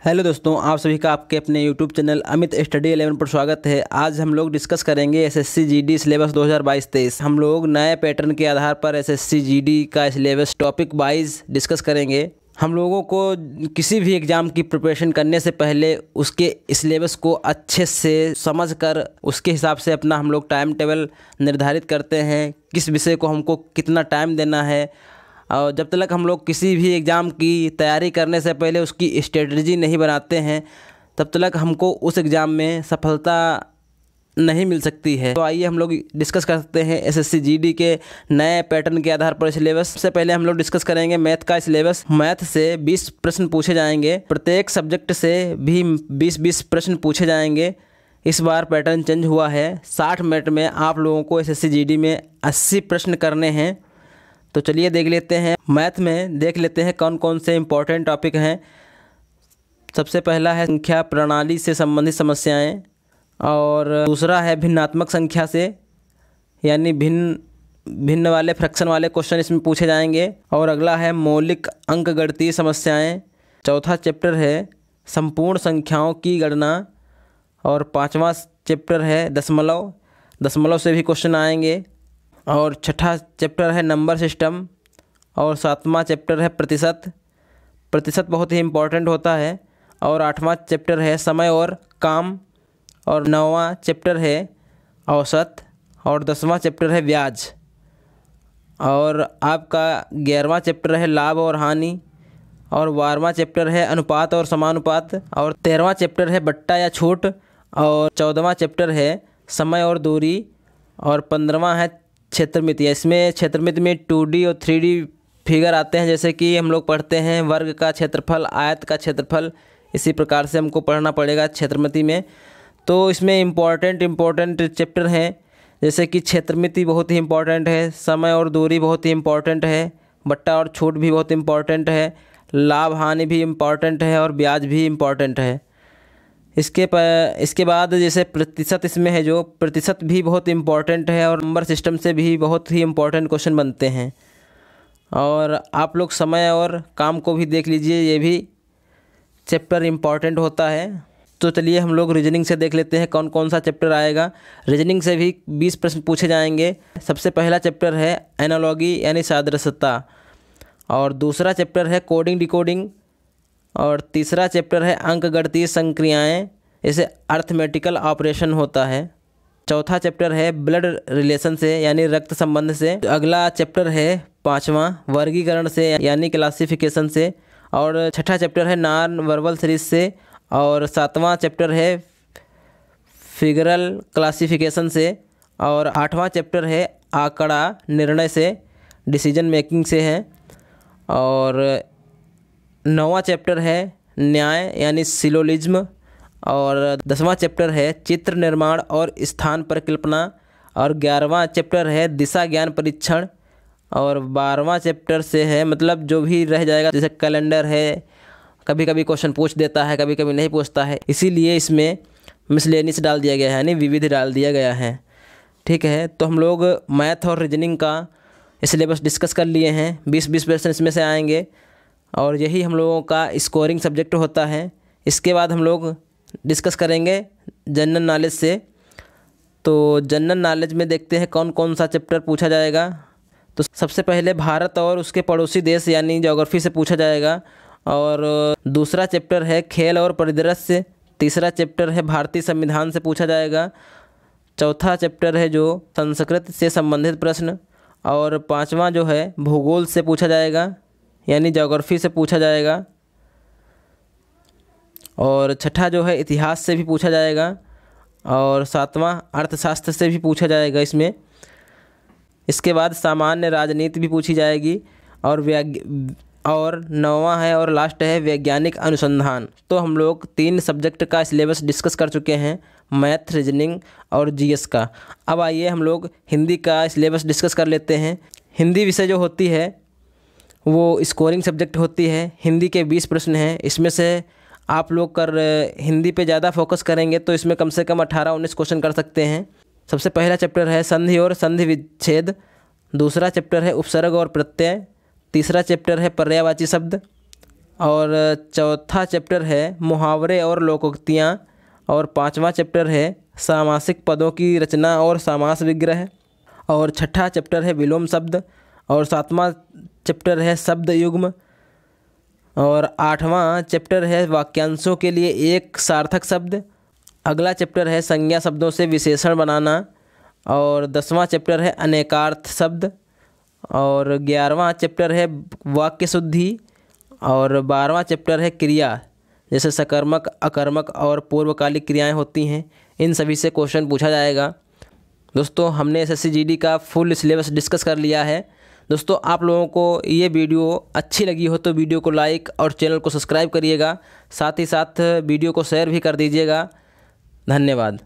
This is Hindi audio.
हेलो दोस्तों, आप सभी का आपके अपने यूट्यूब चैनल अमित स्टडी 11 पर स्वागत है। आज हम लोग डिस्कस करेंगे एसएससी जीडी सिलेबस 2022-23। हम लोग नए पैटर्न के आधार पर एसएससी जीडी का सिलेबस टॉपिक वाइज डिस्कस करेंगे। हम लोगों को किसी भी एग्ज़ाम की प्रिपरेशन करने से पहले उसके सिलेबस को अच्छे से समझकर उसके हिसाब से अपना हम लोग टाइम टेबल निर्धारित करते हैं, किस विषय को हमको कितना टाइम देना है। और जब तक हम लोग किसी भी एग्ज़ाम की तैयारी करने से पहले उसकी स्ट्रेटजी नहीं बनाते हैं, तब तक हमको उस एग्ज़ाम में सफलता नहीं मिल सकती है। तो आइए हम लोग डिस्कस करते हैं एसएससी जीडी के नए पैटर्न के आधार पर सिलेबस। सबसे पहले हम लोग डिस्कस करेंगे मैथ का सिलेबस। मैथ से 20 प्रश्न पूछे जाएंगे, प्रत्येक सब्जेक्ट से भी 20-20 प्रश्न पूछे जाएंगे। इस बार पैटर्न चेंज हुआ है। 60 मिनट में आप लोगों को एसएससी जीडी में 80 प्रश्न करने हैं। तो चलिए देख लेते हैं। मैथ में देख लेते हैं कौन कौन से इम्पोर्टेंट टॉपिक हैं। सबसे पहला है संख्या प्रणाली से संबंधित समस्याएं, और दूसरा है भिन्नात्मक संख्या से, यानी भिन्न वाले फ्रैक्शन वाले क्वेश्चन इसमें पूछे जाएंगे। और अगला है मौलिक अंकगणितीय समस्याएं। चौथा चैप्टर है संपूर्ण संख्याओं की गणना, और पांचवा चैप्टर है दशमलव से भी क्वेश्चन आएंगे। और छठा चैप्टर है नंबर सिस्टम, और सातवां चैप्टर है प्रतिशत बहुत ही इम्पोर्टेंट होता है। और आठवां चैप्टर है समय और काम, और नौवां चैप्टर है औसत, और 10वां चैप्टर है ब्याज। और आपका 11वां चैप्टर है लाभ और हानि, और 12वां चैप्टर है अनुपात और समानुपात, और 13वां चैप्टर है बट्टा या छूट, और 14वां चैप्टर है समय और दूरी, और 15वां है क्षेत्रमिति। इसमें क्षेत्रमिति में 2D और 3D फिगर आते हैं, जैसे कि हम लोग पढ़ते हैं वर्ग का क्षेत्रफल, आयत का क्षेत्रफल। इसी प्रकार से हमको पढ़ना पड़ेगा क्षेत्रमिति में। तो इसमें इम्पोर्टेंट चैप्टर हैं, जैसे कि क्षेत्रमिति बहुत ही इम्पोर्टेंट है, समय और दूरी बहुत ही इम्पोर्टेंट है, बट्टा और छूट भी बहुत इम्पोर्टेंट है, लाभ हानि भी इम्पोर्टेंट है, और ब्याज भी इम्पोर्टेंट है। इसके बाद जैसे प्रतिशत इसमें है, जो प्रतिशत भी बहुत इम्पोर्टेंट है, और नंबर सिस्टम से भी बहुत ही इम्पोर्टेंट क्वेश्चन बनते हैं। और आप लोग समय और काम को भी देख लीजिए, ये भी चैप्टर इम्पोर्टेंट होता है। तो चलिए हम लोग रीजनिंग से देख लेते हैं कौन कौन सा चैप्टर आएगा। रीजनिंग से भी 20 प्रश्न पूछे जाएंगे। सबसे पहला चैप्टर है एनालॉगी यानी सादृश्यता, और दूसरा चैप्टर है कोडिंग डिकोडिंग, और तीसरा चैप्टर है अंकगणितीय संक्रियाएं, इसे अर्थमेटिकल ऑपरेशन होता है। चौथा चैप्टर है ब्लड रिलेशन से यानी रक्त संबंध से। अगला चैप्टर है 5वां वर्गीकरण से यानी क्लासिफिकेशन से, और छठा चैप्टर है नॉन वर्बल सीरीज से, और 7वां चैप्टर है फिगरल क्लासिफिकेशन से, और 8वां चैप्टर है आंकड़ा निर्णय से, डिसीजन मेकिंग से है, और 9वां चैप्टर है न्याय यानी सिलोजिज्म, और 10वां चैप्टर है चित्र निर्माण और स्थान परिकल्पना, और 11वां चैप्टर है दिशा ज्ञान परीक्षण, और 12वां चैप्टर से है मतलब जो भी रह जाएगा, जैसे कैलेंडर है, कभी कभी क्वेश्चन पूछ देता है, कभी कभी नहीं पूछता है, इसीलिए इसमें मिसलेनियस डाल दिया गया है, यानी विविध डाल दिया गया है। ठीक है, तो हम लोग मैथ और रीजनिंग का सिलेबस डिस्कस कर लिए हैं। 20-20 प्रश्न इसमें से आएंगे, और यही हम लोगों का स्कोरिंग सब्जेक्ट होता है। इसके बाद हम लोग डिस्कस करेंगे जनरल नॉलेज से। तो जनरल नॉलेज में देखते हैं कौन कौन सा चैप्टर पूछा जाएगा। तो सबसे पहले भारत और उसके पड़ोसी देश यानी ज्योग्राफी से पूछा जाएगा, और दूसरा चैप्टर है खेल और परिदृश्य, तीसरा चैप्टर है भारतीय संविधान से पूछा जाएगा, चौथा चैप्टर है जो संस्कृत से संबंधित प्रश्न, और पाँचवा जो है भूगोल से पूछा जाएगा यानी ज्योग्राफी से पूछा जाएगा, और छठा जो है इतिहास से भी पूछा जाएगा, और सातवां अर्थशास्त्र से भी पूछा जाएगा इसमें। इसके बाद सामान्य राजनीति भी पूछी जाएगी, और 9वां है और लास्ट है वैज्ञानिक अनुसंधान। तो हम लोग 3 सब्जेक्ट का सिलेबस डिस्कस कर चुके हैं, मैथ, रीजनिंग और जीएस का। अब आइए हम लोग हिंदी का सिलेबस डिस्कस कर लेते हैं। हिंदी विषय जो होती है वो स्कोरिंग सब्जेक्ट होती है। हिंदी के 20 प्रश्न हैं, इसमें से आप लोग हिंदी पे ज़्यादा फोकस करेंगे तो इसमें कम से कम 18-19 क्वेश्चन कर सकते हैं। सबसे पहला चैप्टर है संधि और संधि विच्छेद, दूसरा चैप्टर है उपसर्ग और प्रत्यय, तीसरा चैप्टर है पर्यायवाची शब्द, और चौथा चैप्टर है मुहावरे और लोकोक्तियाँ, और पांचवा चैप्टर है सामासिक पदों की रचना और समास विग्रह, और छठा चैप्टर है विलोम शब्द, और सातवां चैप्टर है शब्द युग्म, और आठवां चैप्टर है वाक्यांशों के लिए एक सार्थक शब्द। अगला चैप्टर है संज्ञा शब्दों से विशेषण बनाना, और 10वां चैप्टर है अनेकार्थ शब्द, और 11वां चैप्टर है वाक्य शुद्धि, और 12वां चैप्टर है क्रिया, जैसे सकर्मक, अकर्मक और पूर्वकालिक क्रियाएं होती हैं। इन सभी से क्वेश्चन पूछा जाएगा। दोस्तों, हमने एसएससी जीडी का फुल सिलेबस डिस्कस कर लिया है। दोस्तों, आप लोगों को ये वीडियो अच्छी लगी हो तो वीडियो को लाइक और चैनल को सब्सक्राइब करिएगा। साथ ही साथ वीडियो को शेयर भी कर दीजिएगा। धन्यवाद।